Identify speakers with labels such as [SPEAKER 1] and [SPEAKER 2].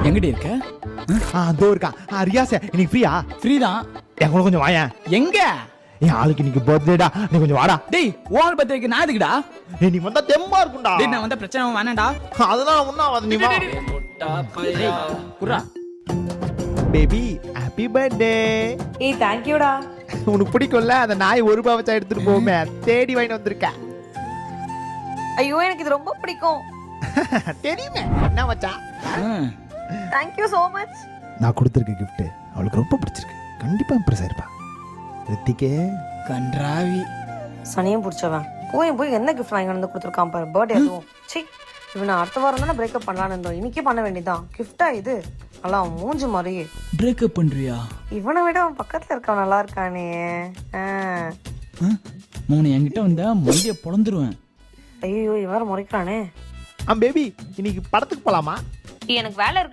[SPEAKER 1] எங்கடி இருக்க?
[SPEAKER 2] அதோ இருக்கான். ரியாஸ் இன்னைக்கு ஃப்ரீயா?
[SPEAKER 1] ஃப்ரீ தான்.
[SPEAKER 2] என் கூட கொஞ்சம் வாயேன்.
[SPEAKER 1] எங்க?
[SPEAKER 2] என் ஆளுக்கு இன்னைக்கு பர்த்டேடா, நீ கொஞ்சம் வாடா.
[SPEAKER 1] டேய் ஓல் பத்திரிக்கை நான் எதுக்குடா?
[SPEAKER 2] நீ வந்தா தெம்பா இருக்கும்டா.
[SPEAKER 1] டேய் நான் வந்த பிரச்சனை வேணாம்டா.
[SPEAKER 2] அதெல்லாம் ஒண்ணும் ஆகாது, நீ வா.
[SPEAKER 1] குர்ரா.
[SPEAKER 2] Baby happy birthday.
[SPEAKER 3] ஏய் தேங்க்யூடா.
[SPEAKER 2] உனக்கு பிடிக்கும்ல அந்த நாய் ஒரு ரூபாய் வச்சா எடுத்துட்டு போமே, தேடி வாங்கிட்டு வந்திருக்க.
[SPEAKER 3] ஐயோ எனக்கு இது ரொம்ப பிடிக்கும்.
[SPEAKER 2] தெரியுமே என்ன வச்சா.
[SPEAKER 3] Thank you so much.
[SPEAKER 2] நான் கொடுத்துருக்க gift அவளுக்கு ரொம்ப பிடிச்சிருக்கு. கண்டிப்பா இம்ப்ரெஸ் ஆயிருப்பா. ரித்திகே
[SPEAKER 1] கன்றாவி.
[SPEAKER 3] சனியும் பிடிச்சவன் போய் என்ன கிஃப்ட் வாங்கி வந்து கொடுத்துருக்கான் பாரு, பர்த்டே அதுவும். சி இவனை அடுத்த வாரம் தானே பிரேக்கப் பண்ணலான்னு இருந்தோம், இன்னைக்கே பண்ண வேண்டியதான். கிஃப்டா இது நல்லா அவன் மூஞ்சி மாதிரி.
[SPEAKER 1] பிரேக்கப் பண்றியா?
[SPEAKER 3] இவனை விட அவன் பக்கத்துல இருக்கவன் நல்லா இருக்கானே.
[SPEAKER 1] மோனி என்கிட்ட வந்தா மண்டிய பொளந்துருவேன்.
[SPEAKER 3] ஐயோ இவன் முறைக்கிறானே.
[SPEAKER 2] பேபி இன்னைக்கு படத்துக்கு போலாமா?
[SPEAKER 3] எனக்கு வேலை இருக்கு.